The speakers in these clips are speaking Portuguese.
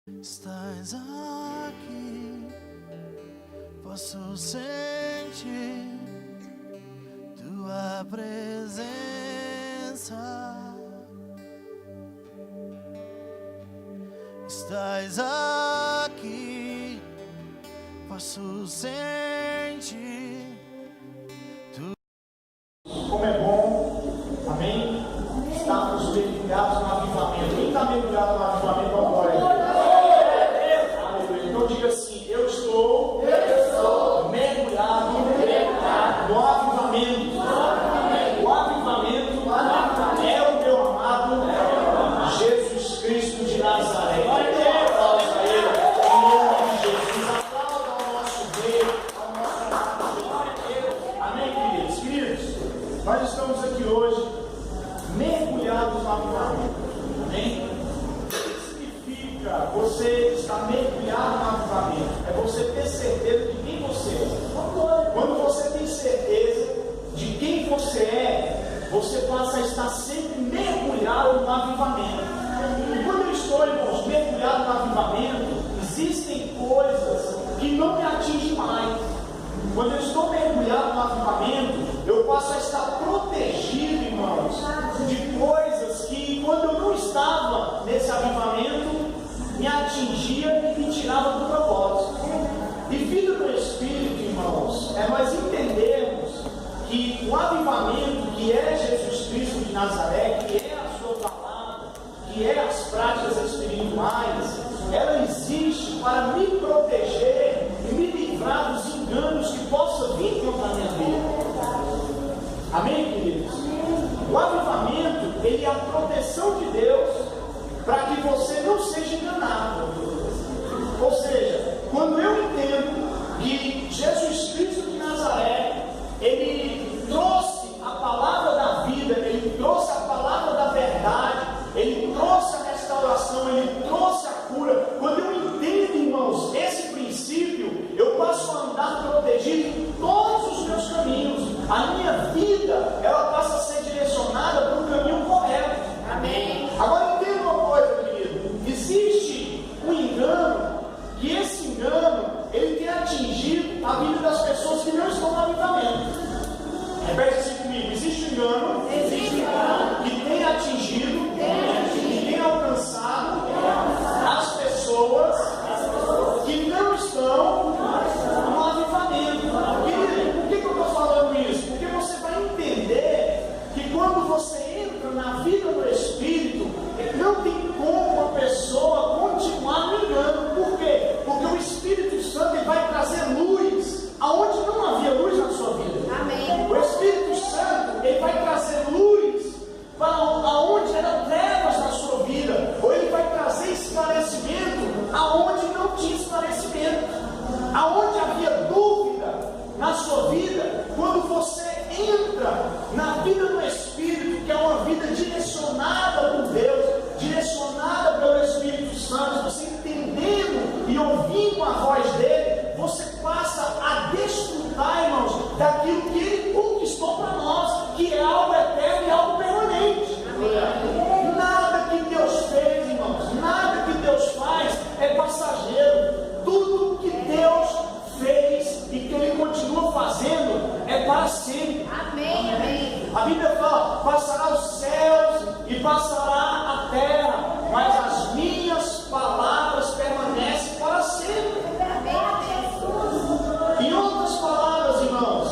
Estás aqui, posso sentir tua presença. Estás aqui, posso sentir. Como é bom, amém? Estarmos mergulhados no avivamento. Quem está mergulhado no avivamento agora? Então diga assim: eu estou mergulhado no avivamento. O avivamento é o meu amado Jesus Cristo de Nazaré. Aplauda a Ele, em nome de Jesus. Aplauda ao nosso Rei, ao nosso amado. Amém, queridos? Nós estamos aqui hoje mergulhados no avivamento. Amém? Você está mergulhado no avivamento. É você ter certeza de quem você é. Quando você tem certeza de quem você é, você passa a estar sempre mergulhado no avivamento. E quando eu estou, irmãos, mergulhado no avivamento, existem coisas que não me atingem mais. Quando eu estou mergulhado no avivamento, eu passo a estar protegido, irmãos, de coisas que, quando eu não estava nesse avivamento, me atingia e me tirava do propósito. E vida no Espírito, irmãos, é nós entendermos que o avivamento, que é Jesus Cristo de Nazaré, que é a sua palavra, que é as práticas espirituais, ela existe para me proteger e me livrar dos enganos que possam vir contra a minha vida. Amém, queridos? O avivamento, ele é a proteção de Deus para que você não seja enganado. Ou seja, quando eu entendo que Jesus Cristo de Nazaré, Ele trouxe a palavra da vida, Ele trouxe a palavra da verdade, Ele trouxe a restauração, Ele trouxe a cura. Quando eu entendo, irmãos, esse princípio, eu passo a andar protegido em todos os meus caminhos. A minha vida, ela passa a ser direcionada para um caminho correto. Amém. Agora entenda uma coisa, querido. Existe um engano, que esse engano, ele tem atingido a vida das pessoas que não estão no avivamento. Repete assim comigo: existe um engano, que tem atingido, que tem alcançado as pessoas que não estão no avivamento. Querido, por que eu estou falando isso? Porque você vai entender que quando você entra na vida do Espírito, não tem como a pessoa continuar no engano. Por quê? Porque o Espírito Santo, ele vai trazer luz aonde não havia luz na sua vida. Amém. O Espírito Santo, ele vai trazer luz para aonde eram trevas na sua vida, ou ele vai trazer esclarecimento aonde não tinha esclarecimento, aonde havia dúvida na sua vida. Quando você entra na vida do Espírito, que é uma vida direcionada por Deus, direcionada pelo Espírito Santo, você entendendo e ouvindo a voz dele, você passa a desfrutar, irmãos, daquilo que ele conquistou para nós, que é algo eterno e algo permanente. Amém. Nada que Deus fez, irmãos, nada que Deus faz é passageiro. Tudo que Deus fez e que ele continua fazendo é para sempre. Amém, amém. A Bíblia fala: passará os céus e passará a terra, mas as minhas palavras permanecem para sempre. Em outras palavras, irmãos,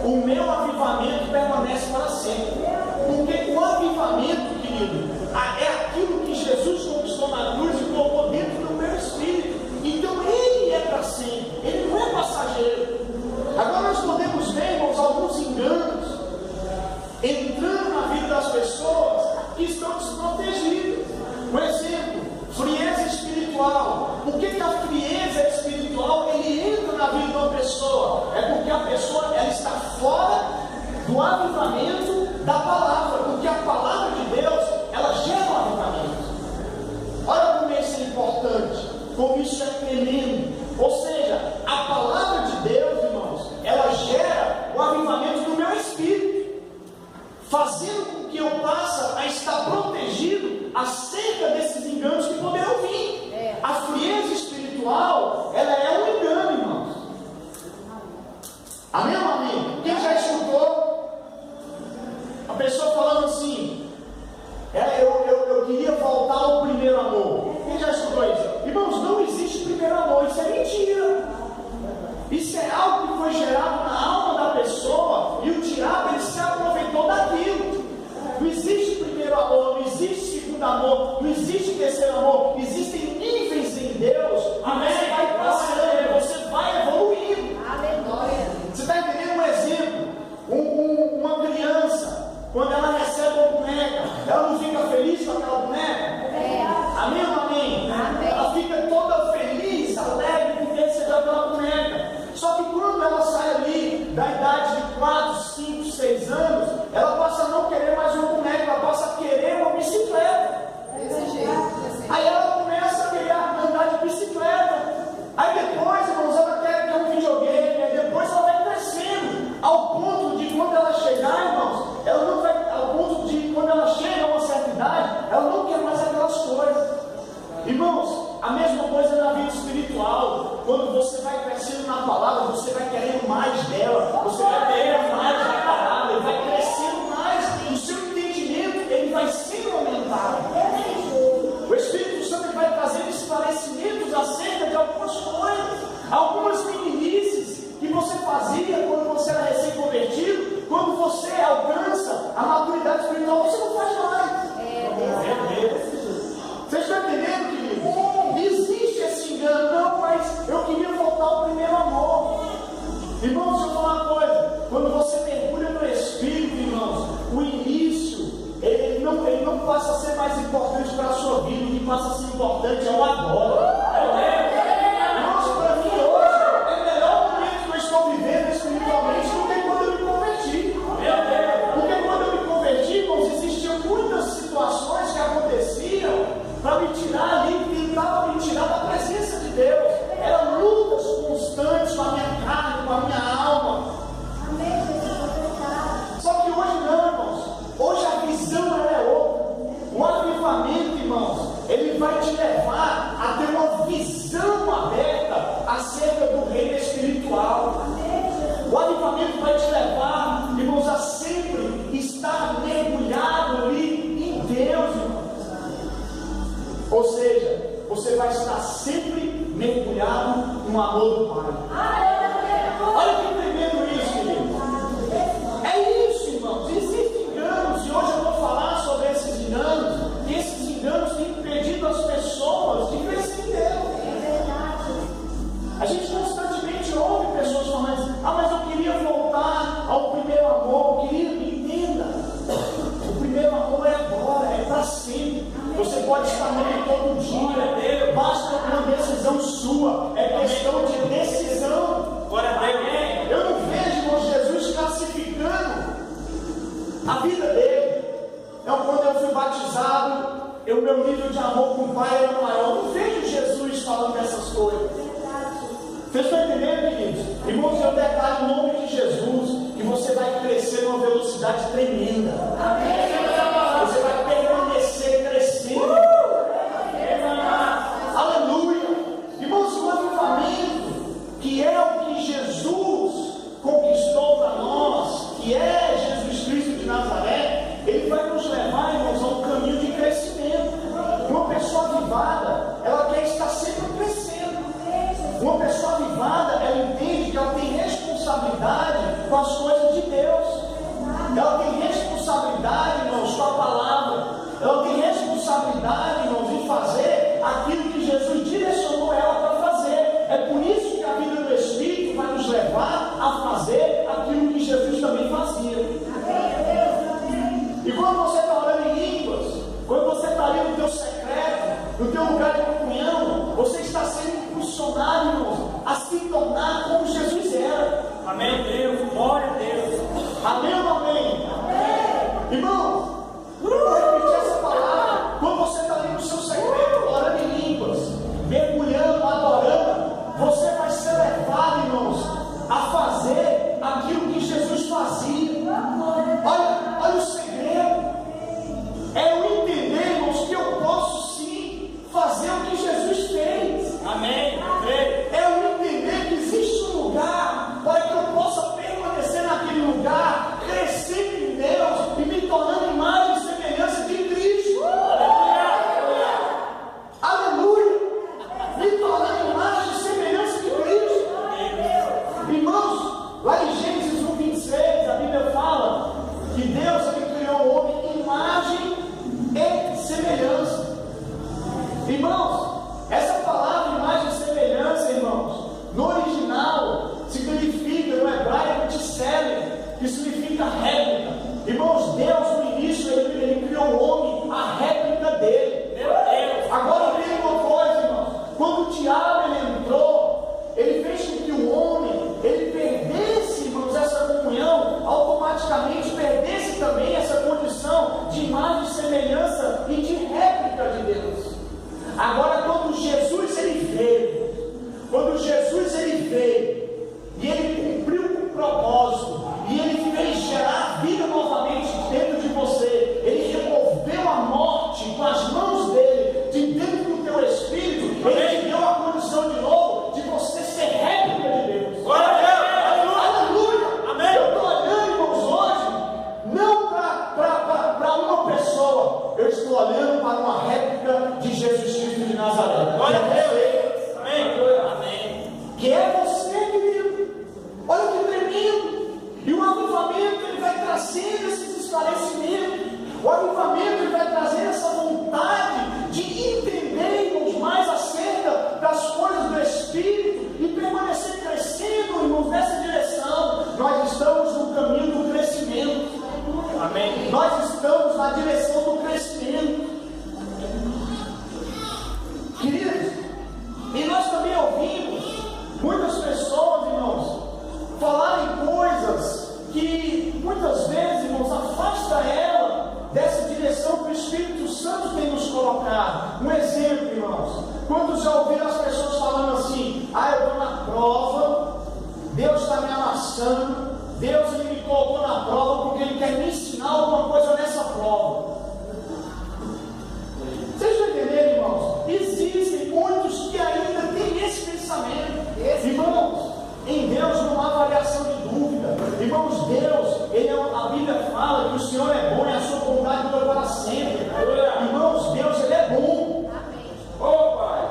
o meu avivamento permanece para sempre. Porque o avivamento, querido, é aquilo que Jesus conquistou na cruz e colocou dentro do meu espírito. Então ele é para sempre, ele não é passageiro. Agora nós podemos ver, irmãos, alguns enganos entrando na vida das pessoas que estão desprotegidas. Por exemplo, frieza espiritual. Por que a frieza espiritual ele entra na vida de uma pessoa? É porque a pessoa ela está fora do avivamento da palavra. Porque a palavra de Deus, ela gera um avivamento. Olha como isso é importante, como isso é tremendo. Ou seja, a palavra de Deus, irmãos, ela gera o avivamento do meu espírito, fazendo com que eu passe a estar protegido acerca desses enganos que poderão vir. A frieza a mesma coisa na vida espiritual. Quando você vai crescendo na palavra, você vai querendo mais dela, você vai querendo mais da palavra, ele vai crescendo mais, o seu entendimento ele vai sendo aumentado. O Espírito Santo vai trazendo esclarecimentos acerca de algumas coisas, algumas meninices que você fazia quando você era recém-convertido. Quando você alcança a maturidade espiritual, você não faz mais. Vocês estão entendendo, queridos? Existe esse engano, não, mas eu queria voltar ao primeiro amor. Irmãos, deixa eu falar uma coisa. Quando você mergulha no Espírito, irmãos, o início, ele não passa a ser mais importante para a sua vida. O que passa a ser importante é o agora. Irmãos, para mim hoje, é o melhor momento que eu estou vivendo espiritualmente do que quando eu me converti. Porque quando eu me converti, irmãos, existiam muitas situações que aconteciam para me tirar ali, tentava me tirar da presença de Deus. Eram lutas constantes com a minha carne, com a minha alma. Só que hoje não, irmãos. Hoje a visão é outra. O avivamento, irmãos, ele vai te levar a ter uma visão aberta acerca do reino espiritual. O avivamento vai te levar, irmãos, a sempre estar mergulhado ali em Deus, irmãos. Ou seja, você vai estar sempre mergulhado no amor do Pai. Olha que tremendo isso, querido. É isso, irmãos. Existem enganos, e hoje eu vou falar sobre esses enganos, e esses enganos têm impedido as pessoas de crescer em Deus. A gente constantemente ouve pessoas falando, mas eu queria voltar ao primeiro amor, eu queria, entenda, o primeiro amor é agora, é para sempre. Você pode estar nele todo dia, basta uma decisão sua, é questão de decisão. Eu não vejo, irmão, Jesus classificando a vida dele. Então, quando eu fui batizado, o meu nível de amor com o Pai era maior. Eu não vejo Jesus falando dessas coisas. Vocês estão entendendo, queridos? Irmãos, eu declaro em nome de Jesus que você vai crescer numa velocidade tremenda. Você vai permanecer crescendo. Aleluia! Irmãos, o avivamento, que é o que Jesus conquistou para nós, que é Jesus Cristo de Nazaré, ele vai nos levar, irmãos, a um caminho de crescimento. Uma pessoa avivada, ela quer estar sempre crescendo. Uma pessoa avivada, ela entende que ela tem responsabilidade com as coisas de Deus. Ela tem responsabilidade, irmãos, com a palavra. Ela tem responsabilidade, irmãos, em fazer aquilo que Jesus direcionou ela para fazer. É por isso que a vida do Espírito vai nos levar a fazer aquilo que Jesus também fazia. E quando você está orando em línguas, quando você está ali no teu secreto, no teu lugar de comunhão, você está sendo impulsionado, irmãos, a se tornar como Jesus era. Amém, Deus, glória a Deus. passando, Deus ele me colocou na prova porque Ele quer me ensinar alguma coisa nessa prova. Vocês estão entendendo, irmãos? Existem muitos que ainda têm esse pensamento. Irmãos, em Deus não há variação de dúvida. Irmãos, Deus, a Bíblia fala que o Senhor é bom e a sua bondade dura para sempre. Irmãos, Deus ele é bom. Oh, Pai.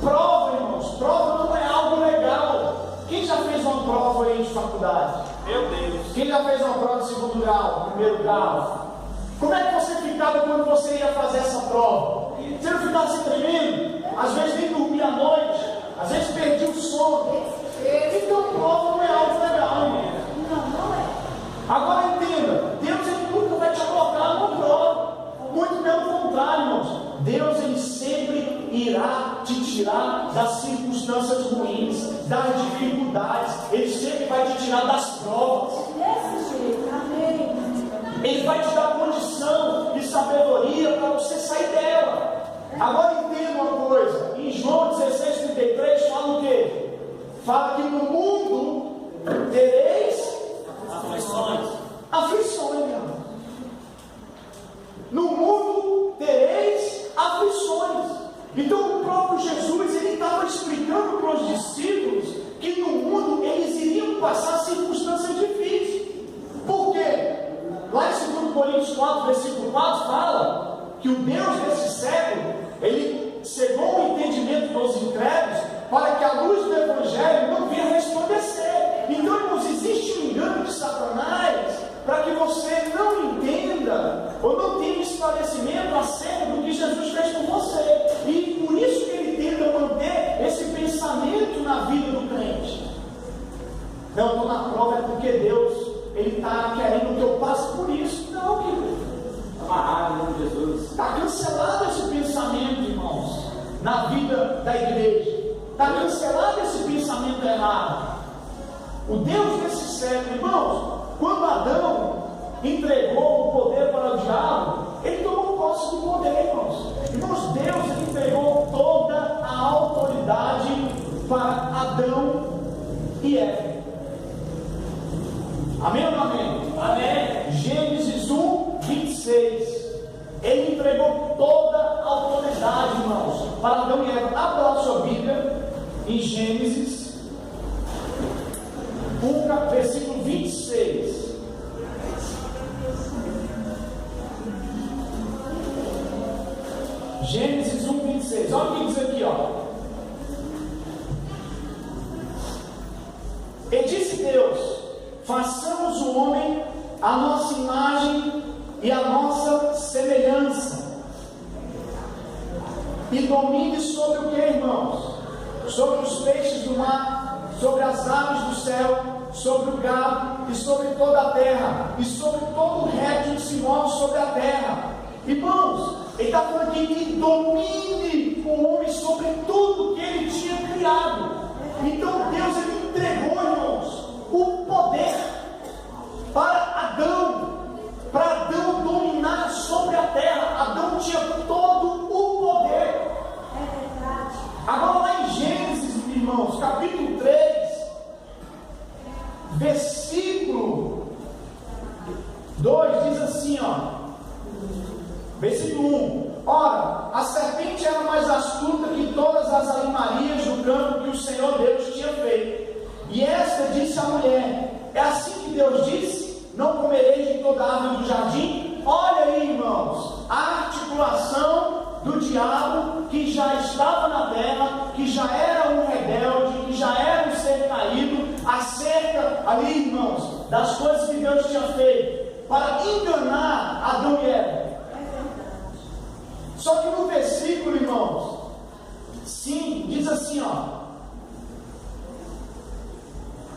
Prova, irmãos, prova não é algo legal. Quem já fez uma prova aí de faculdade? Meu Deus. Quem já fez uma prova de segundo grau, primeiro grau? Como é que você ficava quando você ia fazer essa prova? Você não ficava se tremendo? Às vezes nem dormia à noite, às vezes perdia o sono. Então prova não é algo legal, irmão. Não é. Agora entenda, Deus ele nunca vai te colocar numa prova. Muito pelo contrário, irmãos. Deus ele sempre irá te tirar das circunstâncias ruins, das dificuldades. Ele sempre vai te tirar das provas. Desse jeito, amém. Ele vai te dar condição e sabedoria para você sair dela. Agora entenda uma coisa. Em João 16:33 fala o quê? Fala que no mundo tereis Aflições. aflições, meu irmão. No mundo tereis aflições. Então o próprio Jesus ele estava explicando para os discípulos que no mundo eles iriam passar circunstâncias difíceis. Por quê? Lá em 2 Coríntios 4, versículo 4 fala que o Deus desse século ele cegou o entendimento dos incrédulos para que a luz do Evangelho não venha resplandecer. Então, irmãos, existe um engano de Satanás para que você não entenda ou não tenha esclarecimento acerca do que Jesus fez por você. E por isso que ele tenta manter esse pensamento na vida do crente. Não, estou na prova é porque Deus ele está querendo que eu passe por isso. Não, querido. Amarrado em nome de Jesus. Está cancelado esse pensamento, irmãos, na vida da igreja. Está cancelado esse pensamento errado. O Deus desse século, irmãos, quando Adão entregou o poder para o diabo, ele tomou posse do poder, irmãos. Irmãos, Deus ele entregou toda a autoridade para Adão e Eva. Amém ou não amém? Amém. Gênesis 1:26. Ele entregou toda a autoridade, irmãos, para Adão e Eva. Abra lá a sua Bíblia em Gênesis 1, versículo 26. Gênesis 1:26. Olha o que diz aqui, ó. E disse Deus: façamos o homem a nossa imagem e a nossa semelhança, e domine sobre o que, irmãos? Sobre os peixes do mar, sobre as aves do céu, sobre o gado e sobre toda a terra, e sobre todo réptil que se move sobre a terra. Irmãos, ele está falando aqui que domine o homem sobre tudo que ele tinha criado. Então Deus ele entregou, irmãos, o poder para Adão dominar sobre a terra. Adão tinha todo o poder. É verdade. Agora lá em Gênesis, irmãos, capítulo 3, versículo 2, diz assim, ó. Versículo 1. Ora, a serpente era mais astuta que todas as animarias do campo que o Senhor Deus tinha feito. E esta disse à mulher: é assim que Deus disse: não comereis de toda árvore do jardim? Olha aí, irmãos, a articulação do diabo que já estava na terra, que já era um rebelde, que já era um ser caído, acerca ali, irmãos, das coisas que Deus tinha feito para enganar Adão e Eva. Só que no versículo, irmãos, sim, diz assim, ó.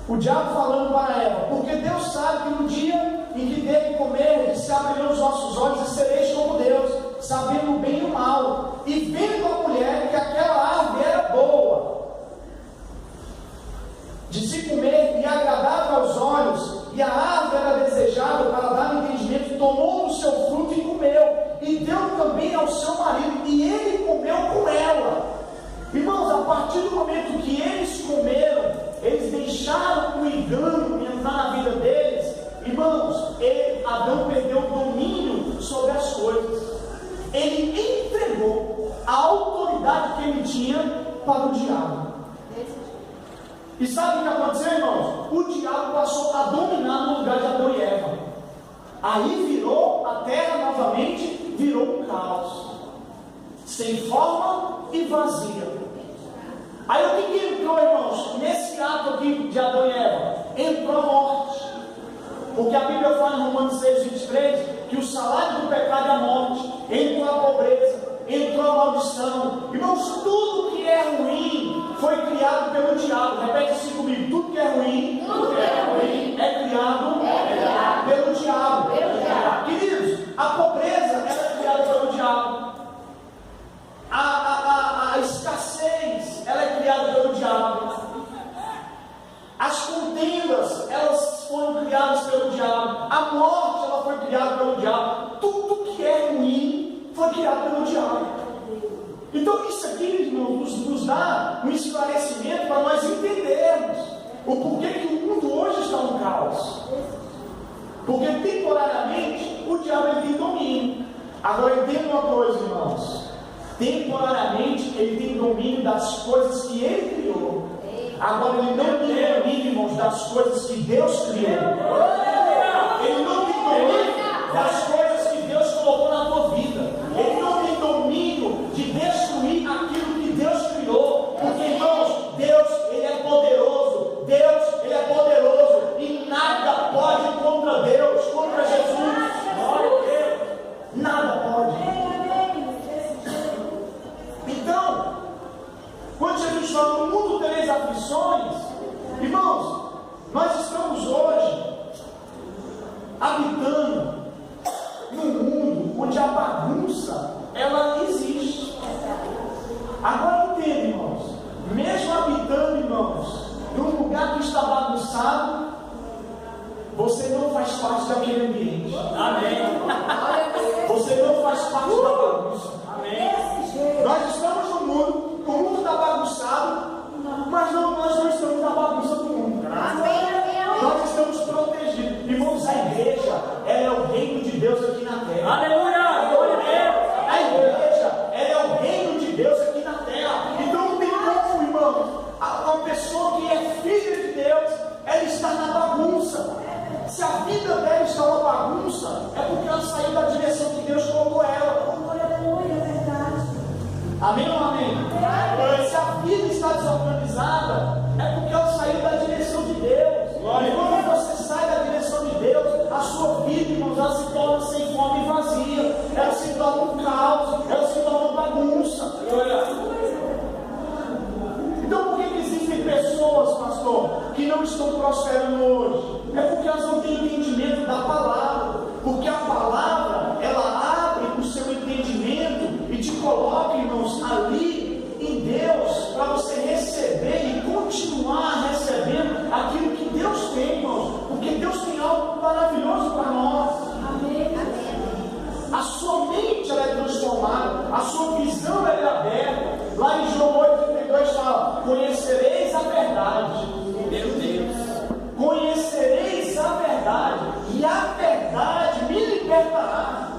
O diabo falando para Eva: porque Deus sabe que no dia em que dele comer, se abrirão os vossos olhos e sereis como Deus, sabendo o bem e o mal. E vendo a mulher que aquela árvore era boa de se comer e agradável aos olhos, e a árvore era desejável para dar entendimento, tomou do seu fruto e comeu, e deu também ao seu marido, e ele comeu com ela. Irmãos, a partir do momento que eles comeram, eles deixaram o engano entrar na vida deles, irmãos, Adão perdeu o domínio sobre as coisas. Ele entregou a autoridade que ele tinha para o diabo. E sabe o que aconteceu, irmãos? O diabo passou a dominar no lugar de Adão e Eva. Aí virou, a terra novamente virou um caos, sem forma e vazia. Aí o que entrou, irmãos? Nesse ato aqui de Adão e Eva, entrou a morte. Porque a Bíblia fala em Romanos 6:23 que o salário do pecado é a morte. Entrou a pobreza, entrou a maldição. Irmãos, tudo que é ruim foi criado pelo diabo. Repete assim comigo: tudo que é ruim, é criado pelo diabo. Queridos, a pobreza ela é criada pelo diabo. A escassez ela é criada pelo diabo. As contendas elas foram criadas pelo diabo. A morte ela foi criada pelo diabo. Tudo que é ruim foi criado pelo diabo. Então isso aqui, irmãos, nos dá um esclarecimento para nós entendermos o porquê que o mundo hoje está no caos. Porque temporariamente o diabo ele tem domínio. Agora entenda uma coisa, irmãos: temporariamente ele tem domínio das coisas que ele criou. Agora ele não tem domínio, irmãos, das coisas que Deus criou. Ele não tem domínio das coisas que Deus colocou na tua vida. Ele não tem domínio de destruir aquilo que Deus criou. Porque, irmãos, Deus ele é poderoso. Deus ele é poderoso e nada pode contra Deus, contra Jesus. Glória a Deus. Nada pode. Então, quando Jesus fala no mundo tereis aflições, irmãos, nós estamos hoje habitando num mundo onde a bagunça ela existe. Agora entenda, irmãos, mesmo habitando, irmãos, num lugar que está bagunçado, você não faz parte daquele ambiente. Amém. Você não faz parte da bagunça. Amém. Nós estamos no mundo, o mundo está bagunçado, mas nós não estamos na bagunça do mundo. Nós estamos protegidos. Irmãos, a igreja ela é o reino de Deus aqui na terra. Aleluia! Glória a Deus! A igreja ela é o reino de Deus aqui na terra. Então não tem como, irmãos, uma pessoa que é filha de Deus, ela está na bagunça. Se a vida dela está uma bagunça, é porque ela saiu da direção que Deus colocou ela. Amém ou amém? Se a vida está desorganizada, é porque ela saiu da direção de Deus. E quando você sai da direção de Deus, a sua vida, irmãos, ela se torna sem fome e vazia. Ela se torna um caos, ela se torna uma bagunça. Então por que existem pessoas, pastor, que não estão prosperando hoje? É porque elas não têm entendimento da palavra. Porque a palavra, ela abre o seu entendimento e te coloca, irmãos, ali em Deus, para você receber e continuar recebendo aquilo que Deus tem, irmãos. Porque Deus tem algo maravilhoso para nós. Amém. A sua mente ela é transformada, a sua visão ela é aberta. Lá em João 8,32 fala: conhecereis a verdade. Meu Deus. Conhecereis a verdade, e a verdade me libertará.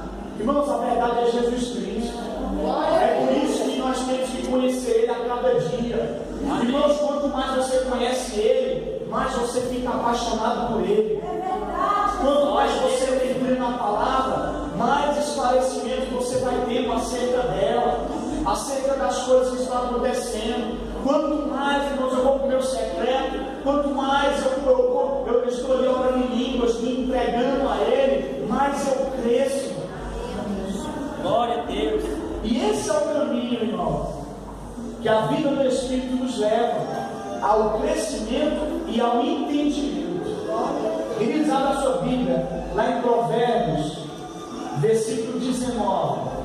Irmãos, a verdade é Jesus Cristo. É por isso que nós temos que conhecer Ele a cada dia. Irmãos, quanto mais você conhece Ele, mais você fica apaixonado por Ele. Quanto mais você mergulha na palavra, mais esclarecimento você vai ter acerca dela, acerca das coisas que estão acontecendo. Quanto mais, irmãos, eu vou para o meu secreto, quanto mais eu estou ali orando em línguas, me entregando a Ele, mais eu cresço. Glória a Deus. E esse é o caminho, irmão, que a vida do Espírito nos leva ao crescimento e ao entendimento. Queridos, abra a sua Bíblia, lá em Provérbios, versículo 19.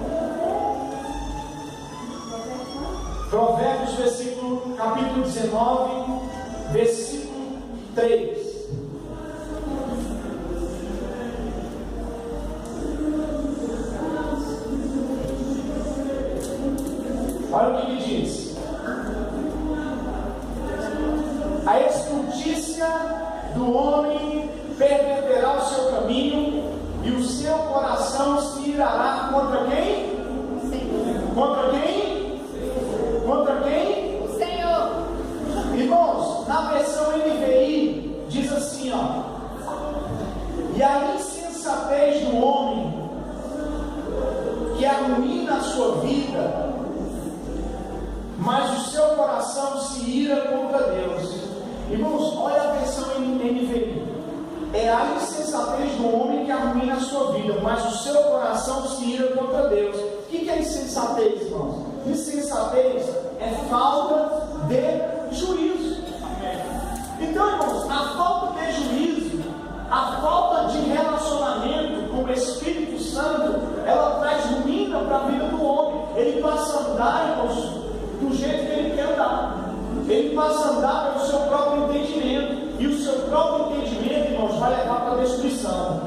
Provérbios, capítulo 19, versículo 3. Olha o que ele diz: a estultícia do do homem perverterá o seu caminho e o seu coração se irará contra quem? Contra quem? Contra quem? O Senhor. Irmãos, na versão NVI diz assim, ó: e a insensatez do homem que arruína a sua vida, mas o seu coração se ira contra Deus. Irmãos, olha a versão NVI. É a insensatez do homem que arruína a sua vida, mas o seu coração se ira contra Deus. O que é insensatez, irmãos? Insensatez é falta de juízo. Então, irmãos, a falta de juízo, a falta de relacionamento com o Espírito Santo, ela traz ruína para a vida do homem. Ele passa a andar, irmãos, do jeito que ele quer andar. Ele passa a andar pelo seu próprio entendimento. E o seu próprio entendimento, irmãos, vai levar para a destruição.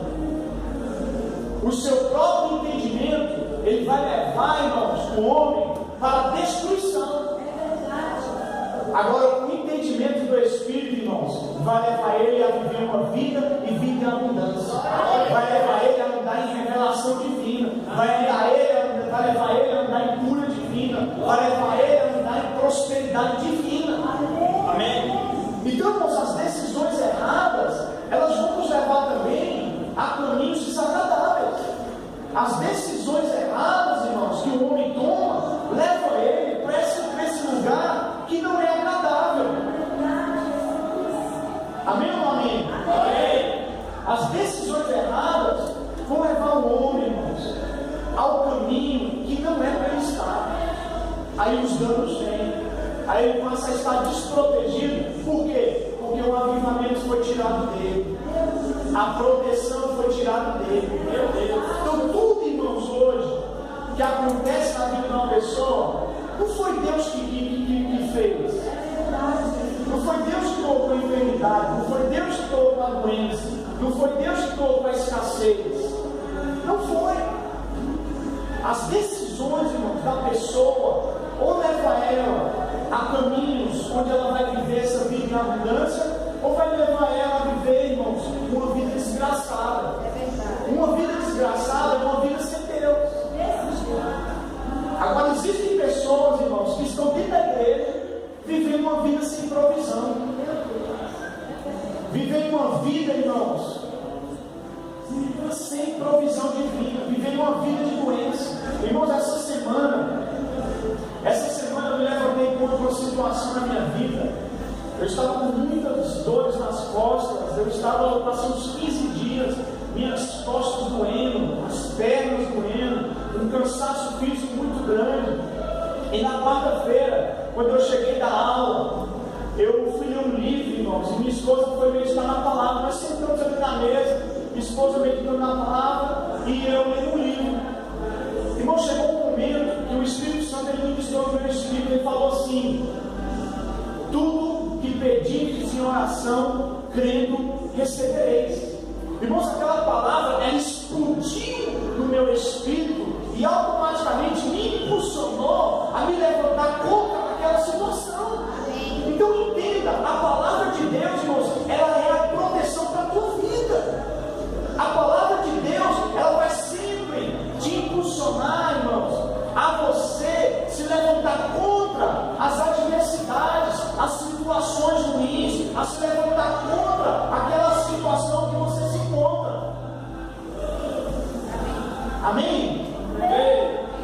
O seu próprio entendimento, ele vai levar, irmãos, o homem para a destruição. Agora, o entendimento do Espírito, irmãos, vai levar ele a viver uma vida e vida em abundância. Vai levar ele a andar em revelação divina. Vai levar ele a andar em cura divina. Vai levar ele a andar em prosperidade divina. Amém? Então, irmãos, as decisões erradas, elas vão nos levar também a caminhos desagradáveis. As decisões erradas, irmãos, que o homem toma, levam ele para esse lugar que não é agradável. Amém ou não amém? Amém. As decisões erradas vão levar o homem, irmãos, ao caminho que não é para ele estar. Aí os danos vêm. Aí ele passa a estar desprotegido. Por quê? Porque o avivamento foi tirado dele. A proteção foi tirada dele. Meu Deus. Então tudo, irmãos, hoje que acontece na vida de uma pessoa, não foi Deus que fez. Não foi Deus que colocou a enfermidade. Não foi Deus que colocou a doença. Não foi Deus que colocou a escassez. Não foi. As decisões, irmãos, da pessoa ou leva ela a caminhos onde ela vai viver essa vida em abundância, ou vai levar ela a viver, irmãos, uma vida desgraçada. Uma vida desgraçada é uma vida sem Deus. Agora, existem pessoas, irmãos, que estão dentro da igreja vivendo uma vida sem provisão, vivendo uma vida, irmãos, sem provisão divina, vivendo uma vida de doença. Irmãos, essa semana eu me levantei contra uma situação na minha vida. Eu estava com muitas dores nas costas. Eu estava passando uns 15 dias, minhas costas doendo, as pernas doendo, um cansaço físico muito grande. E na quarta-feira, quando eu cheguei da aula, eu fui ler um livro, irmãos, e minha esposa foi meditar na palavra. Nós sentamos ali na mesa, minha esposa meditando na palavra e eu lendo um livro. Irmão, chegou um momento que o Espírito Santo ele ministrou no meu espírito. Ele falou assim: tudo que pedires em oração, crendo, recebereis. Irmãos, aquela palavra, ela explodiu no meu espírito e automaticamente me impulsionou a me levantar contra aquela situação. Então entenda, a palavra de Deus, irmãos, ela é a proteção para a tua vida. A palavra de Deus, ela vai sempre te impulsionar, irmãos, a você se levantar contra as adversidades, as situações ruins, a se levantar contra aquela situação que você se encontra. Amém?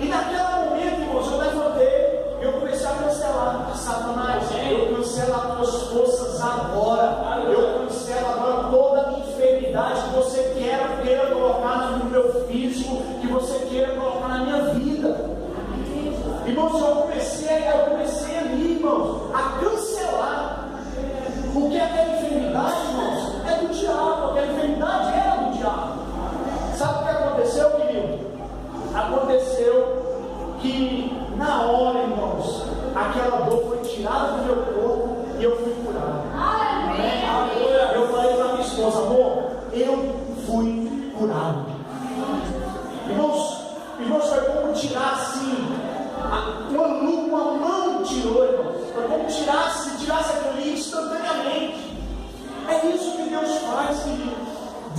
E naquele momento, irmãos, eu levantei e eu comecei a cancelar. Satanás, eu cancelo as tuas forças agora. Eu cancelo agora toda a minha enfermidade que você queira colocar no meu físico, que você queira colocar na minha vida. Irmãos, eu comecei ali, irmãos, a cancelar. Porque aquela enfermidade, irmãos, é do diabo. Aquela enfermidade era do diabo. Sabe o que aconteceu, querido? Aconteceu que na hora, irmãos, aquela dor foi tirada do meu corpo e eu fui curado. Amém. Eu falei para minha esposa: amor, eu fui curado. Irmãos, foi como tirar assim, uma mão tirou, irmãos. Foi como tirasse aquilo ali instantaneamente. É isso que Deus faz, querido,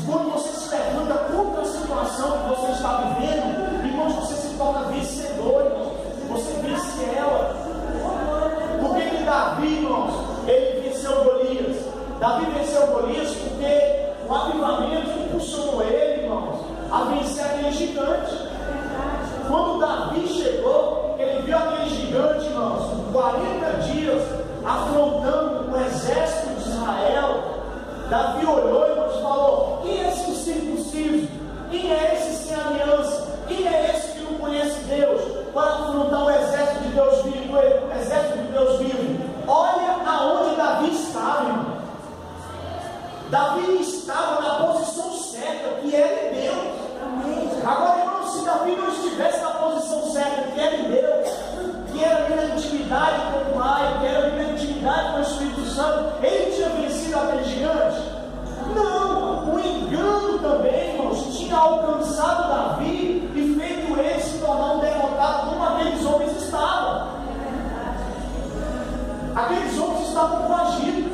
quando você se levanta contra a situação que você está vivendo, irmãos, você se torna vencedor, irmãos. Você vence ela. Por que Davi, irmãos, ele venceu Golias? Davi venceu Golias porque o avivamento impulsionou ele, irmãos, a vencer aquele gigante. Quando Davi chegou, ele viu aquele gigante, irmãos, 40 dias afrontando o exército de Israel. Davi olhou, irmãos, e falou: quem é esse incircunciso? Quem é esse sem aliança? Quem é esse que não conhece Deus para afrontar o exército de Deus vivo? O exército de Deus vivo. Olha aonde Davi estava, irmão. Davi estava na posição certa, que era em Deus. Agora, irmão, se Davi não estivesse na posição certa, que era em Deus, que era ali na intimidade com o Pai, que era ali na intimidade com o Espírito Santo, ele tinha vencido aquele gigante? Não, o engano também, irmãos, tinha alcançado Davi e feito ele se tornar um derrotado como aqueles homens estavam. Aqueles homens estavam coagidos,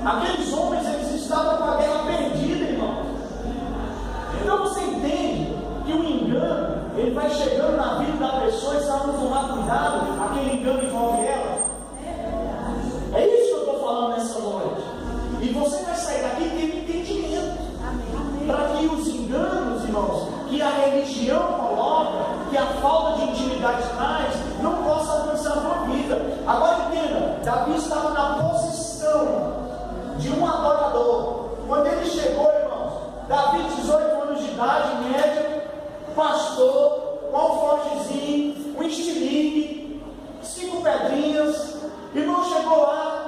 aqueles homens eles estavam com a guerra perdida, irmão. Então você entende que o engano, ele vai chegando na vida da pessoa e se ela não tomar cuidado, aquele engano envolve ela. É isso que eu estou falando nessa noite. E você vai sair daqui tendo entendimento. Para que os enganos, irmãos, que a religião coloca, que a falta de intimidade traz, não possa alcançar a tua vida. Agora entenda, Davi estava na posição de um adorador. Quando ele chegou, irmãos, Davi, 18 anos de idade, média, pastor, com alforjezinho, um estilingue, 5 pedrinhas. Irmão, chegou lá.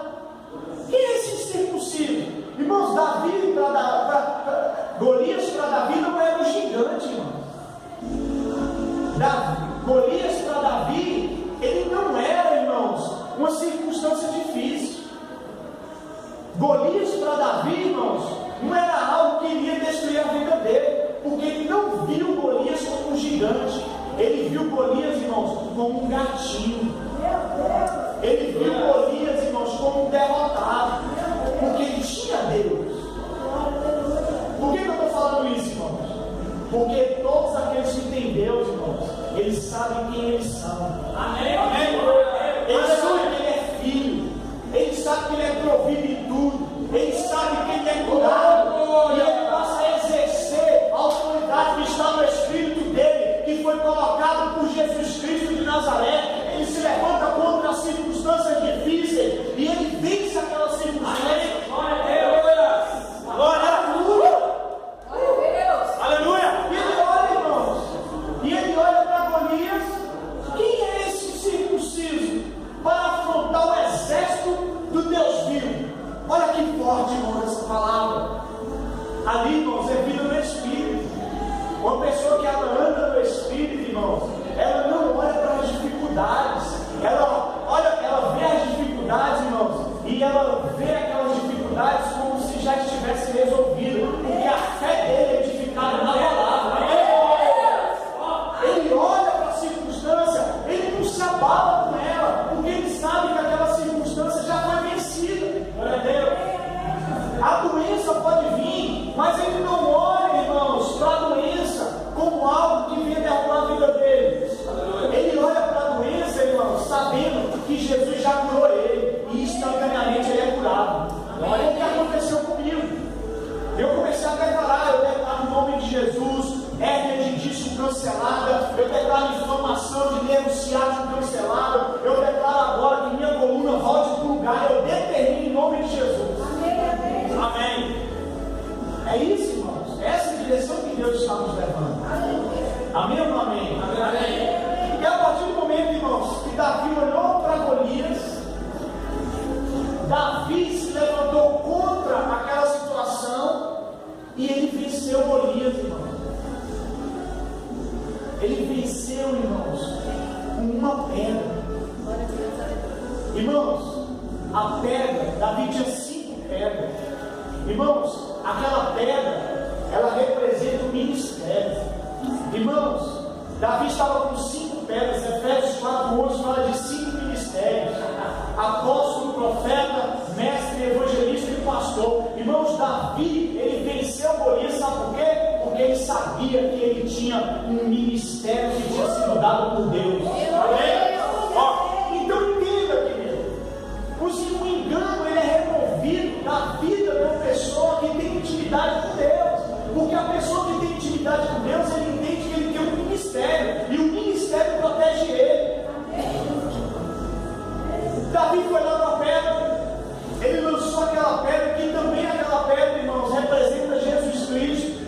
Quem é esse circunciso? Irmãos, Davi Golias para Davi não era um gigante, irmão. Golias para Davi, ele não era, irmãos, uma circunstância difícil. Golias para Davi, irmãos, não era algo que iria destruir a vida dele, porque ele não viu Golias como um gigante. Ele viu Golias, irmãos, como um gatinho. Ele viu Golias, irmãos, como um derrotado, porque ele tinha Deus. Por que eu estou falando isso, irmãos? Porque todos aqueles que têm Deus, irmãos, eles sabem quem eles são. Amém? Amém? Eles sabem que ele é filho. Eles sabem que ele é provido em tudo. Eles sabem que ele é curado. E ele passa a exercer a autoridade que está no Espírito dele, que foi colocado por Jesus Cristo de Nazaré. Ele se levanta contra as circunstâncias difíceis e ele vence aquelas circunstâncias. Glória a Deus! Glória a Deus! Aleluia! E ele olha, irmãos, e ele olha para Golias. Quem é esse circunciso para afrontar o exército do Deus vivo? Olha que forte, irmão, essa palavra. Ali, irmãos, é vida no Espírito. Uma pessoa que ela anda no Espírito, irmãos, ela não olha para as dificuldades. Ela vê as dificuldades, irmãos, e ela vê aquelas dificuldades como se já estivesse resolvido, porque a fé dele é edificada na palavra. Ele olha para a circunstância, ele não se abala com ela, porque ele sabe que aquela circunstância já foi vencida. Glória a Deus. A doença pode vir, mas ele não olha, irmãos, para a doença como algo que venha derrubar a vida dele. Ele olha para a doença, irmãos, sabendo que Jesus já curou ele, e instantaneamente ele é curado. Olha o que aconteceu comigo. Eu comecei a declarar, eu declaro em nome de Jesus, hérnia de disco cancelada, eu declaro inflamação de nervo ciático cancelada, eu declaro agora que minha coluna volte para o lugar, eu determino em nome de Jesus. Amém. É isso, irmãos. Essa é a direção que Deus está nos levando. Amém ou não amém? Amém. E a partir do momento, irmãos, que Davi olhou para Golias, Davi se levantou contra aquela situação e ele venceu Golias, irmãos. Ele venceu, irmãos, com uma pedra. Irmãos, a pedra, Davi tinha 5 pedras. Irmãos, aquela pedra, ela representa o ministério. Irmãos, Davi estava com 5 pedras. Efésios 4:11 fala de 5 ministérios: apóstolo, profeta, mestre, evangelista e pastor. Irmãos, Davi tinha um ministério que tinha sido dado por Deus. Amém? Ó, então entenda, querido. O engano ele é removido da vida de uma pessoa que tem intimidade com Deus. Porque a pessoa que tem intimidade com Deus, ele entende que ele tem um ministério. E o ministério protege ele. Davi foi lá na pedra. Ele lançou aquela pedra, que também aquela pedra, irmãos, representa Jesus Cristo.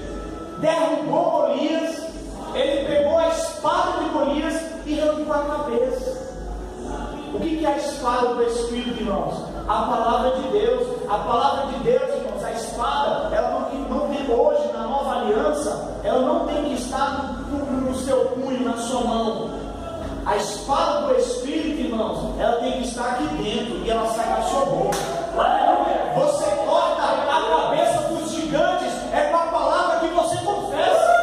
Derrubou Golias. Ele pegou a espada de Golias e arrancou a cabeça. O que é a espada do Espírito, irmãos? A palavra de Deus. A palavra de Deus, irmãos, a espada, ela não tem hoje, na nova aliança, ela não tem que estar no seu punho, na sua mão. A espada do Espírito, irmãos, ela tem que estar aqui dentro e ela sai da sua boca. Você corta a cabeça dos gigantes, é com a palavra que você confessa.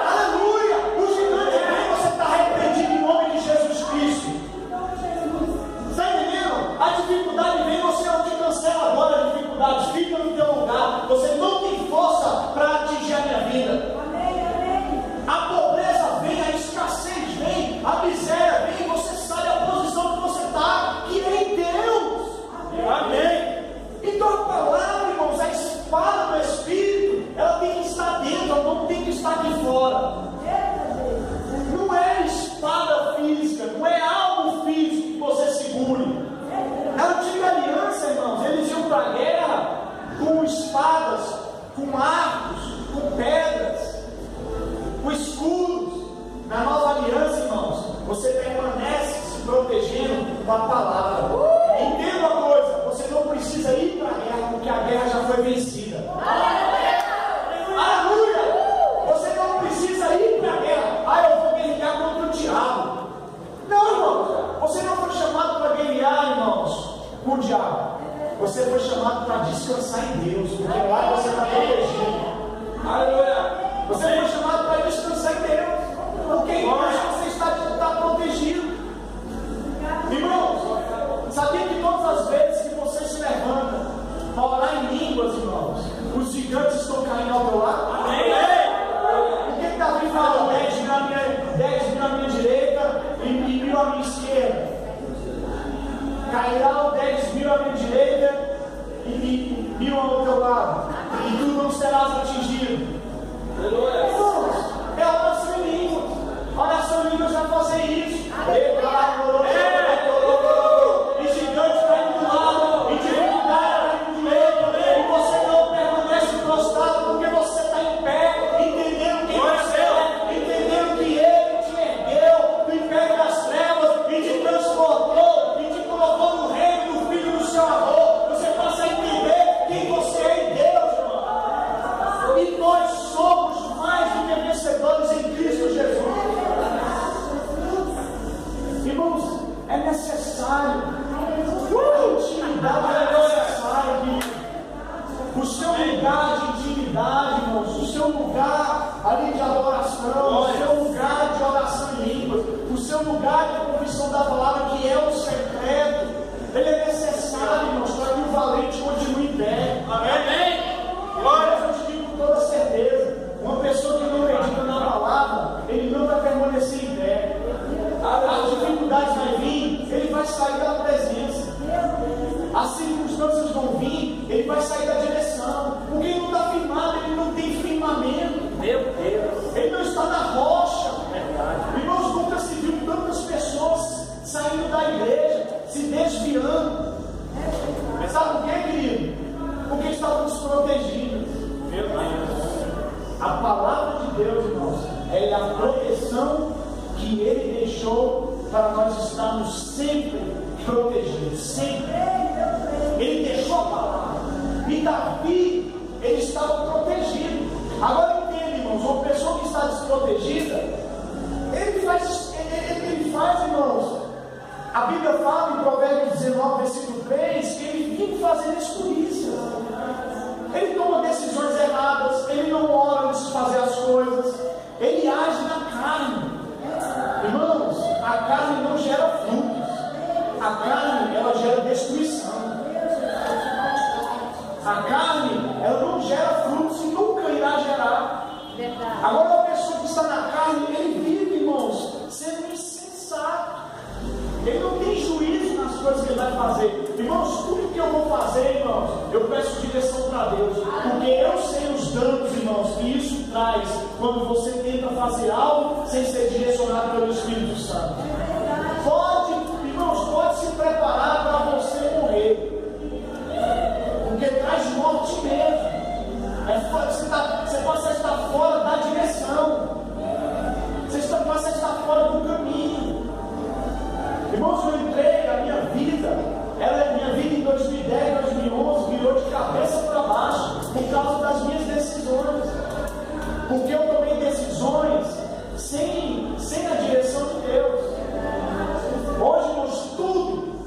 Aleluia! O gigante vem, você está repreendido em nome de Jesus Cristo. Está entendendo? A dificuldade vem, você não te cancela agora a dificuldade, fica no teu lugar. Você não tem força para atingir a minha vida. A pobreza vem, a escassez vem, a miséria vem, você sai da posição que você está, que é em Deus. Amém. Então a palavra, irmãos, a espada do Espírito, ela tem que estar dentro, ela não tem que estar aqui fora. Não é espada física, não é algo físico que você segure. Na antiga aliança, irmãos, eles iam para a guerra com espadas, com arcos, com pedras, com escudos. Na nova aliança, irmãos, você permanece se protegendo com a palavra. Entenda uma coisa, você não precisa ir para a guerra, porque a guerra já foi vencida. Aleluia! Você não precisa ir para a guerra. Eu vou guerrear contra o diabo. Não, irmãos, você não foi chamado para guerrear, irmãos, com o diabo. Você foi chamado para descansar em Deus, porque lá você está protegido. Aleluia! Você foi chamado para descansar em Deus, porque em Deus você está protegido. Irmãos, sabia que todas as vezes que você se levanta para orar em línguas, irmãos, os gigantes estão caindo ao teu lado? Amém? Por que Davi fala 10 mil à minha direita e 1.000 à minha esquerda? Cairá 10 mil à minha direita e 1.000 ao teu lado, e tu não serás atingido. Irmãos, é oração em línguas. Oração em línguas vai fazer isso. E gigantes caindo do lado, e dificuldade caindo do direito, e você não permanece prostrado porque você está em pé, entendendo quem você é, entendendo que Ele te ergueu do império das trevas e te transportou e te colocou no reino do Filho do seu amor. Você passa a entender quem você é em Deus, irmão. E nós somos mais do que vencedores em Cristo Jesus. Irmãos, é necessário. A intimidade é necessária, querido. O seu lugar de intimidade, irmãos, o seu lugar ali de adoração, o seu lugar de oração em línguas, o seu lugar de confissão da palavra, que é o secreto, ele é necessário, irmãos, para que o valente continue em pé. Amém? Glória, eu te digo com toda certeza. Uma pessoa que não medita na palavra, ele não vai permanecer em pé. As dificuldades vão vir, ele vai sair da presença. As circunstâncias vão vir, ele vai sair da direção. Porque ele não está firmado, ele não tem firmamento. Meu Deus! Ele não está na rocha. Irmãos, nunca se viu tantas pessoas saindo da igreja, se desviando. Mas sabe por quê, querido? Porque estávamos protegidos. Meu Deus! A palavra de Deus, irmãos, é a proteção que Ele deixou para nós estarmos sempre protegidos. Sempre. Ele deixou a palavra. E Davi, ele estava protegido. Agora entende, irmãos, uma pessoa que está desprotegida, ele faz, irmãos. A Bíblia fala em Provérbios 19, versículo 3, que ele vive fazendo escolhices. Ele toma decisões erradas, ele não ora antes de fazer as coisas, ele age na carne. Irmãos, a carne não gera frutos, a carne ela gera destruição. A carne ela não gera frutos e nunca irá gerar. Agora, uma pessoa está na carne, ele vive, irmãos, sendo insensato. Ele não tem juízo nas coisas que ele vai fazer. Irmãos, tudo que eu vou fazer, irmãos, eu peço direção para Deus. Porque eu sei os danos, irmãos, que isso traz quando você tenta fazer algo sem ser direcionado pelo Espírito Santo. Pode, irmãos, pode se preparar para você morrer. Porque traz morte mesmo. Você passa a estar fora da direção. Você passa a estar fora do caminho. Irmãos, eu entrei a minha vida em 2010, 2011 virou de cabeça para baixo por causa das minhas decisões. Porque eu tomei decisões sem a direção de Deus. Hoje, irmãos, tudo.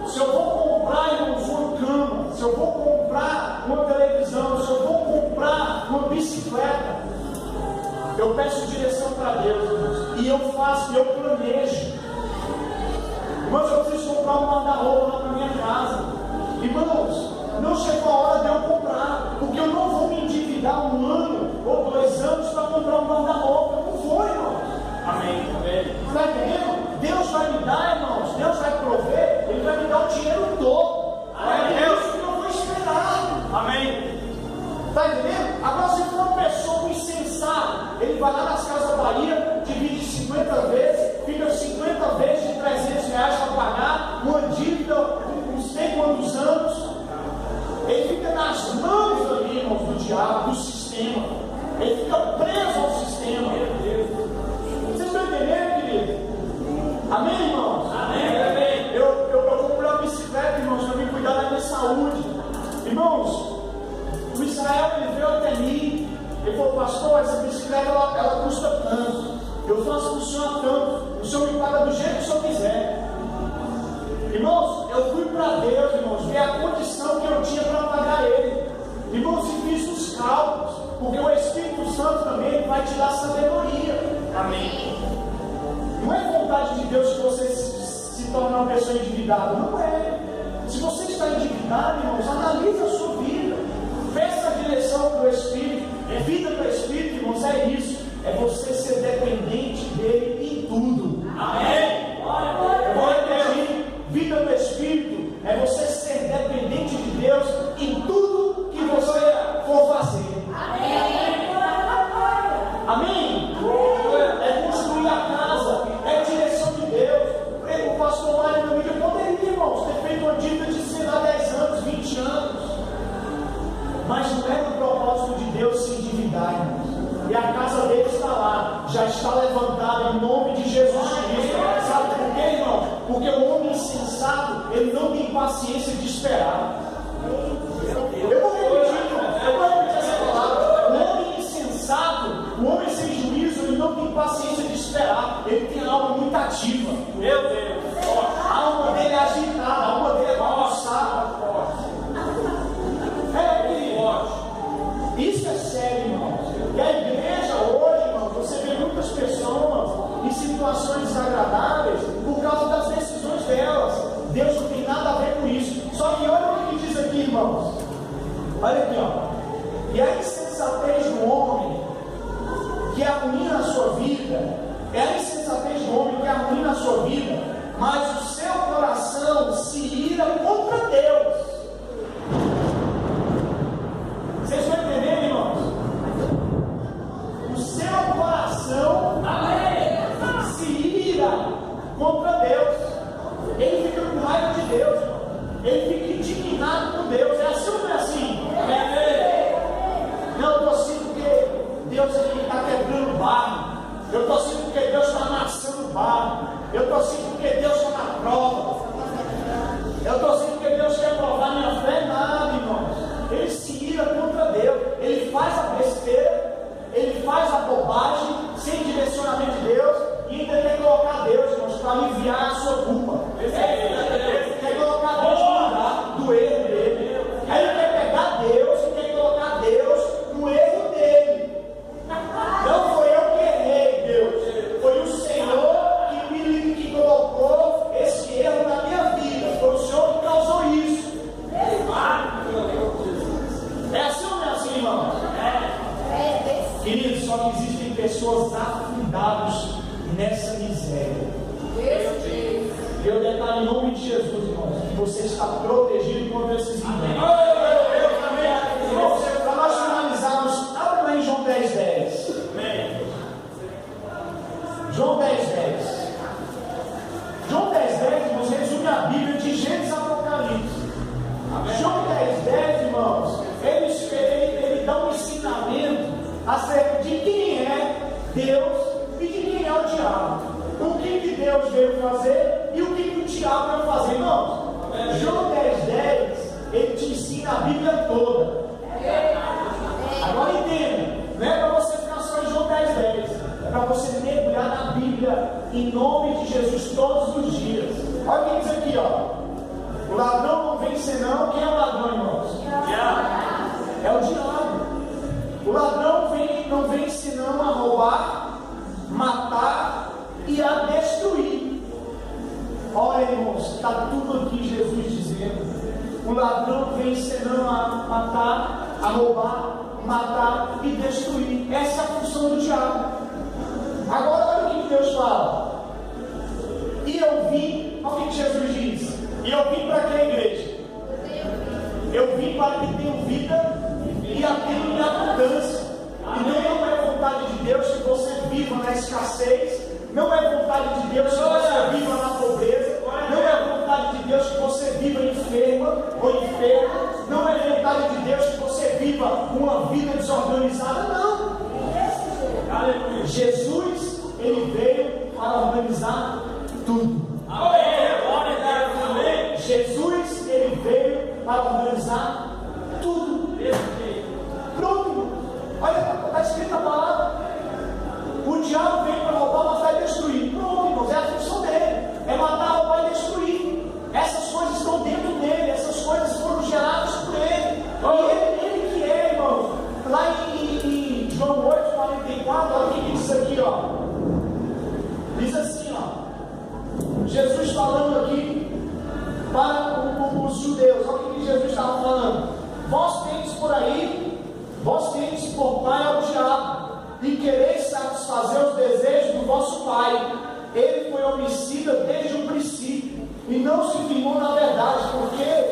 Se eu vou comprar, irmãos, uma cama, se eu vou comprar uma televisão, se eu vou comprar uma bicicleta, eu peço direção para Deus, irmãos. E eu faço, eu planejo. Irmãos, eu preciso comprar um guarda-roupa lá para minha casa. Irmãos, não chegou a hora de eu comprar, porque eu não vou me endividar 1 ano ou 2 anos para comprar um guarda-roupa. Não vou, irmãos. Amém. Está entendendo? Deus vai me dar, irmãos, Deus vai prover, Ele vai me dar o dinheiro todo. É Deus que eu vou esperar. Amém. Está entendendo? Agora, se for uma pessoa insensata, ele vai lá nas Casas Bahia, divide 50 vezes, fica 50 vezes de R$300 para pagar, uma dívida, não sei quantos anos. Ele fica nas mãos ali, irmãos, do diabo, do sistema. Ele fica preso ao sistema. Vocês estão entendendo, querido? Amém, irmãos? Amém. Eu comprei uma bicicleta, irmãos, para me cuidar da minha saúde. Irmãos, o Israel, ele veio até mim. Ele falou: pastor, essa bicicleta ela custa tanto. Eu faço funcionar tanto. O senhor me paga do jeito que o senhor quiser. Irmãos, eu fui para Deus, irmãos, ver a condição que eu tinha para pagar ele. Irmãos, e fiz os cálculos, porque o Espírito Santo também vai te dar sabedoria. Amém. Não é vontade de Deus que você se torne uma pessoa endividada. Não é. Se você está endividado, irmãos, analise a sua vida. Peça a direção para o Espírito. Vida para o Espírito, irmãos, é isso. É você ser dependente dele em tudo. Amém. Eu vou repetir. Vida do Espírito é você ser dependente de Deus em tudo que você for fazer. Amém? É construir a casa, é a direção de Deus. O pastor Mário, meu amigo, poderia, irmãos, ter feito uma dívida de, sei lá, 10 anos, 20 anos. Mas não era o propósito de Deus se endividar, irmãos. E a casa dele está lá, já está levantada em nome de Jesus Cristo. Sabe por quê, irmão? Porque o homem insensato, ele não tem paciência de esperar. Eu vou repetir essa palavra. O homem insensato, o homem sem juízo, ele não tem paciência de esperar. Ele tem a alma muito ativa. Meu Deus. A alma dele é agitada, a alma dele é balançada. Isso é sério, irmãos. E a igreja hoje, irmãos, você vê muitas pessoas em situações desagradáveis por causa das decisões delas. Deus não tem nada a ver com isso. Só que olha o que diz aqui, irmãos. Olha aqui, ó. E a insensatez do homem que arruína a sua vida, é a insensatez do homem que arruína a sua vida, mas o seu coração se ira contra Deus. Vocês estão entendendo, irmãos? O seu coração se ira contra Deus. Ele fica com raiva de Deus, irmão. Ele fica indignado com Deus. É assim ou não é assim? Não, eu estou assim porque Deus está quebrando barro. Eu estou assim porque Deus está amassando barro. Eu estou assim porque Deus está na prova. Eu estou assim porque Deus quer provar minha fé. Nada, irmãos. Ele se ira contra Deus. Ele faz a besteira, ele faz a bobagem sem direcionamento de Deus e ainda quer colocar Deus, irmãos, para aliviar a sua culpa. Ele quer colocar Deus no lugar do erro dele. Aí ele quer pegar Deus e quer colocar Deus no erro dele. Não foi eu que errei, Deus. Foi o Senhor que colocou esse erro você está protegido contra esses enganos. Para nós finalizarmos, abra lá em João 10:10. João 10:10. João 10:10, irmãos, resume a Bíblia de Gênesis a Apocalipse. João 10:10, irmãos, ele dá um ensinamento acerca de quem é Deus e de quem é o diabo. O que Deus veio fazer e o que o diabo veio fazer, irmãos. João 10:10, ele te ensina a Bíblia toda. Agora entenda, não é para você ficar só em João 10:10, é para você mergulhar na Bíblia em nome de Jesus todos os dias. Olha o que diz aqui, ó. O ladrão não vem senão, quem é o ladrão, irmãos? É o diabo. O ladrão não vem senão a roubar, matar e a destruir. Olha, irmãos, está tudo aqui Jesus dizendo. O ladrão vem senão a matar, a roubar, matar e destruir. Essa é a função do diabo. Agora olha o que Deus fala. E eu vim, olha o que Jesus diz. E eu vim para que a igreja? Eu vim para que tenham vida e a tenham em abundância. Então não é vontade de Deus que você viva na escassez. Não é vontade de Deus que você viva na pobreza. Não é vontade de Deus que você viva enferma ou enfermo. Não é vontade de Deus que você viva uma vida desorganizada. Não. Jesus, ele veio para organizar tudo. Jesus, ele veio para organizar tudo. Pronto. Olha, está escrita a palavra. O diabo veio para roubar, matar e destruir. Pronto, irmãos, é a função dele. É matar, roubar e destruir. Essas coisas estão dentro dele. Essas coisas foram geradas por ele. E ele que é, irmãos. Lá em João 8:44, olha o que diz aqui, ó. Diz assim, ó. Jesus falando aqui para os judeus. Olha o que Jesus estava falando. Vós tendes por aí, vós tendes por pai ao diabo, e quereis satisfazer os desejos do vosso pai. Ele foi homicida desde o princípio, e não se firmou na verdade, porque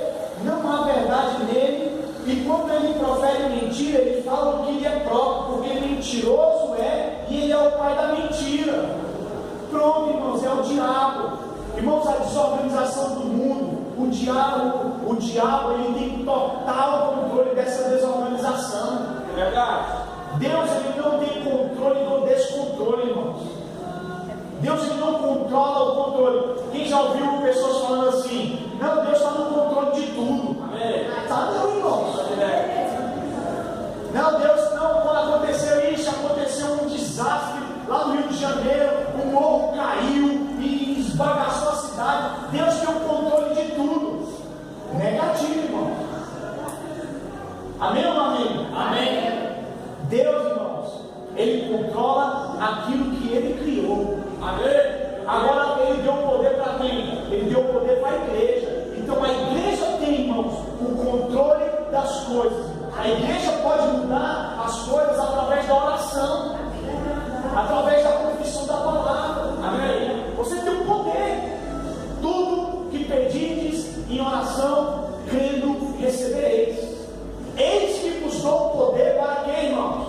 não há verdade nele, e quando ele profere mentira, ele fala o que lhe é próprio, porque mentiroso é, e ele é o pai da mentira. Pronto, irmãos, é o diabo. Irmãos, a desorganização do mundo, o diabo ele tem total controle dessa desorganização. É verdade. Deus ele não tem controle do descontrole, irmãos. Deus ele não controla o controle. Quem já ouviu pessoas falando assim? Não, Deus está no controle de tudo. Tá não, irmãos. Não, Deus não, quando aconteceu isso, aconteceu um desastre lá no Rio de Janeiro, o morro caiu e esbagaçou a cidade. Deus tem o controle de tudo. Negativo, irmão. Amém ou não amém? Amém. Deus, irmãos, ele controla aquilo que ele criou. Amém. Agora ele deu poder para quem? Ele deu poder para a igreja. Então a igreja tem, irmãos, o controle das coisas. A igreja pode mudar as coisas através da oração, através da confissão da palavra. Amém. Você tem o poder. Tudo que pedides em oração, crendo, recebereis. Eis que vos dou o poder para quê, irmãos?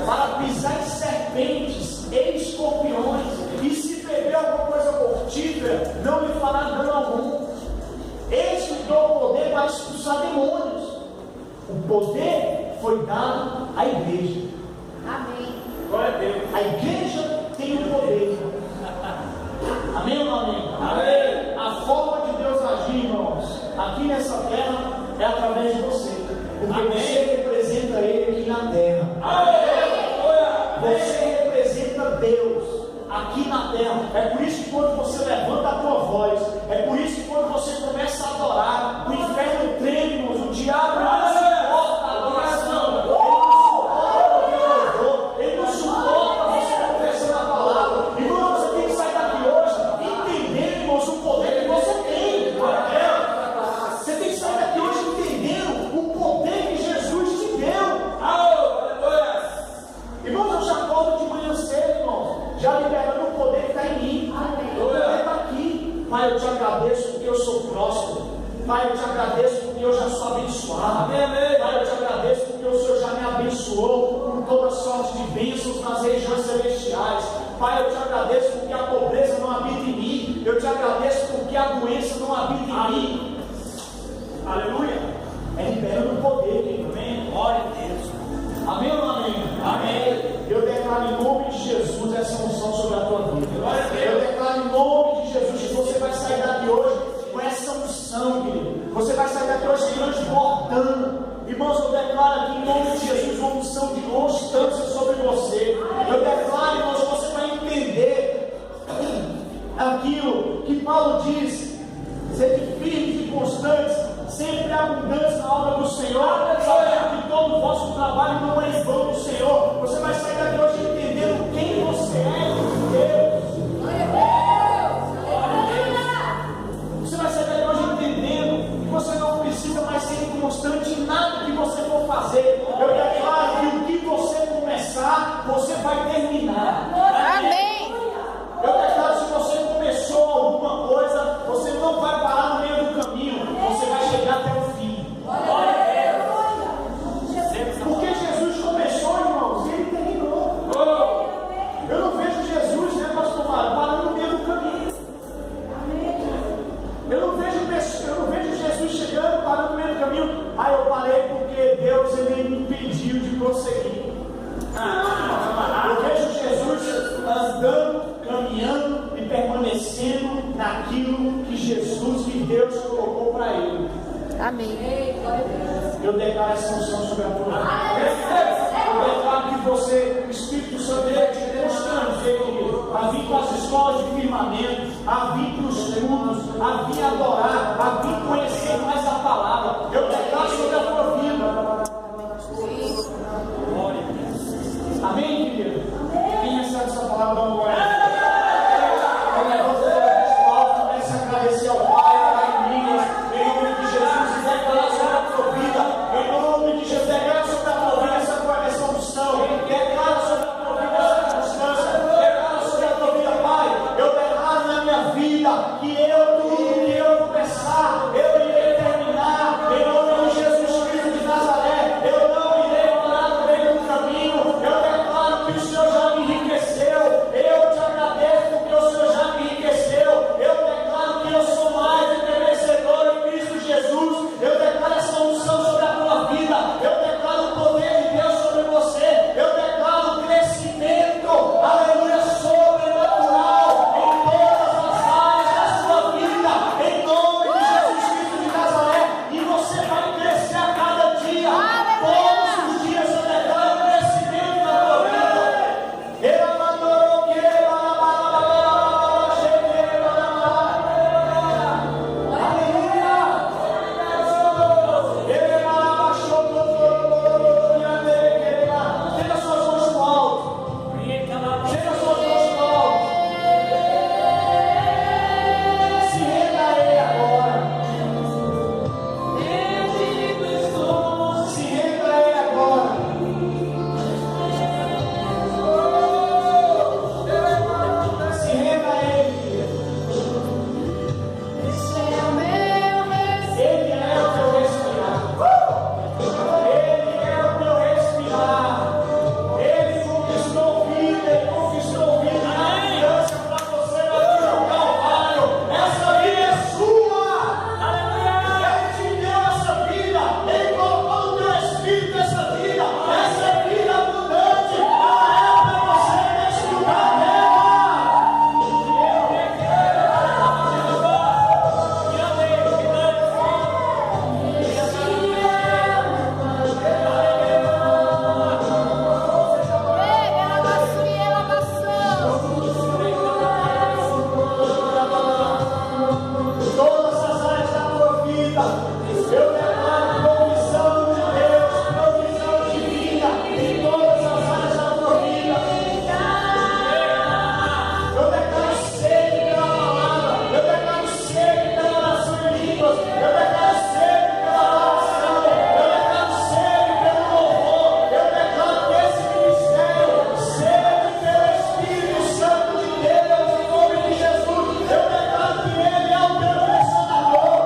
Para pisar em serpentes e escorpiões, e se beber alguma coisa mortífera, não lhe fará dano algum. Eis que dou o poder para expulsar demônios. O poder foi dado à igreja. Amém. Glória a Deus. A igreja tem o poder. Amém ou não amém? Amém. A forma de Deus agir, irmãos, aqui nessa terra é através de você. Porque Amém. você representa Ele aqui na terra. Aleluia. Você representa Deus aqui na terra. É por isso que quando você levanta a tua voz, é por isso que quando você começa a adorar, o inferno treme, irmãos, o diabo não suporta a adoração. Ele não suporta você confessando a palavra. Irmão, você tem que sair daqui hoje entendendo, irmãos, o poder que você tem. Você tem que sair daqui hoje entendendo o poder que Jesus te deu. Aleluia. Irmãos, eu já acordo de manhã cedo, irmãos, já liberando o poder que está em mim. O poder está aqui. Pai, eu te agradeço porque eu sou próximo. Pai, eu te agradeço porque eu já sou abençoado. Pai, eu te agradeço porque o Senhor já me abençoou com toda sorte de bênçãos nas regiões celestiais. Pai, eu te agradeço porque a pobreza não habita em mim. Eu te agradeço porque a doença não habita em mim. Aleluia. É liberando o poder, querido. Amém? Glória a Deus. Amém ou não amém? Amém. Eu declaro em nome de Jesus essa unção sobre a tua vida. Eu declaro em nome de Jesus que você vai sair daqui hoje com essa unção, querido. Você vai sair daqui hoje transbordando. Irmãos, eu declaro aqui em nome de Jesus uma unção de constância sobre você. Eu declaro, irmãos, que você vai entender aquilo que Paulo diz: sede firmes e constantes, sempre abundância na obra do Senhor, sabendo que todo o vosso trabalho não é em vão do Senhor. Você vai sair daqui hoje entendendo quem você é em Deus. Você vai sair daqui hoje entendendo que você não precisa mais ser inconstante em nada que você for fazer. Eu declaro que o que você começar, você vai terminar. Amém. Eu declaro que se você começou alguma coisa, você não vai parar no meio do caminho, você vai chegar até o fim. Porque Jesus começou, irmãos, e ele terminou. Eu não vejo Jesus, né, pastor Mário, parando no meio do caminho. Eu não vejo Jesus chegando, parando no meio do caminho. Ah, eu parei porque Deus ele me impediu de prosseguir. Eu vejo Jesus andando, caminhando e permanecendo naquilo que Jesus, que Deus colocou para ele. Amém. Eu declaro essa unção sobre a tua vida. Eu declaro que você, o Espírito Santo, vai te constranger a vir para as escolas de firmamento, a vir para os cultos, a vir adorar, a vir conhecer mais a palavra. Eu declaro sobre a tua vida. Glória a Deus. Amém, querido? Quem recebe essa palavra, dá uma glória a Deus. Comece a agradecer ao Pai, a Elias, em nome de Jesus, e declarar sobre a tua vida. Em nome de Jesus, declara sobre a tua vida essa unção. Declara sobre a tua vida essa constância. Declara sobre a tua vida, Pai. Eu declaro na minha vida que tudo que eu começar, eu irei terminar. Em nome de Jesus Cristo de Nazaré, eu não irei parar no meio do caminho. Eu declaro que o Senhor já me enriqueceu. Eu te agradeço porque o Senhor já me enriqueceu. Eu declaro que eu sou mais do que vencedor em Cristo Jesus. Eu declaro essa unção sobre a tua vida. Eu declaro o poder de Deus sobre você. Eu declaro o crescimento, aleluia, sobrenatural em todas as áreas da sua vida, em nome de Jesus Cristo de Nazaré. E você vai crescer a cada dia. Todos os dias eu declaro o crescimento na tua vida. Ele mandou que chega suas mãos pro alto. Chega suas mãos pro alto. Se renda a Ele agora. Se renda a Ele agora. Se renda a Ele. Ele é o teu respirar. Ele é o teu respirar. Ele conquistou vida, Ele conquistou vida na criança para você na vida do Calvário. Essa vida é sua. Ele te deu essa vida. Ele colocou no teu espírito essa vida. Essa vida abundante. Ela é para você desfrutar dela. Todas as áreas da tua vida, eu declaro provisão de Deus, provisão divina em todas as áreas da tua vida. Eu declaro sede pela palavra, eu declaro sede pela oração em línguas, eu declaro sede pela oração, eu declaro sede pelo louvor, eu declaro que esse ministério sede pelo Espírito Santo de Deus em nome de Jesus. Eu declaro que Ele é o teu direcionador.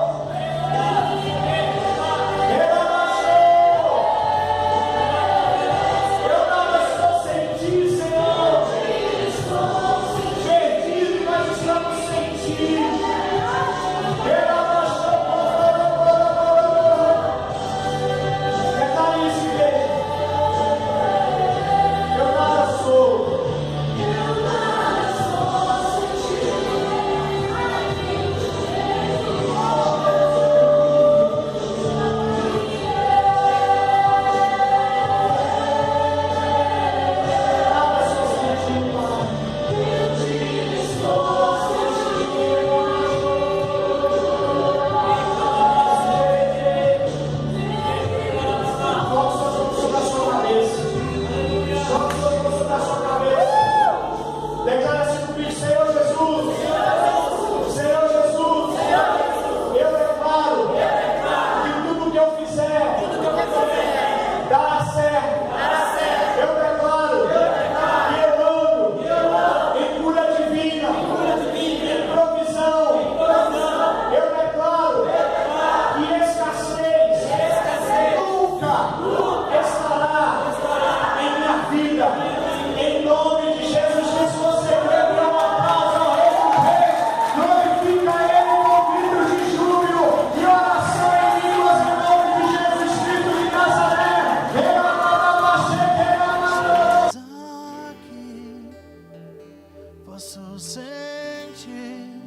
posso sentir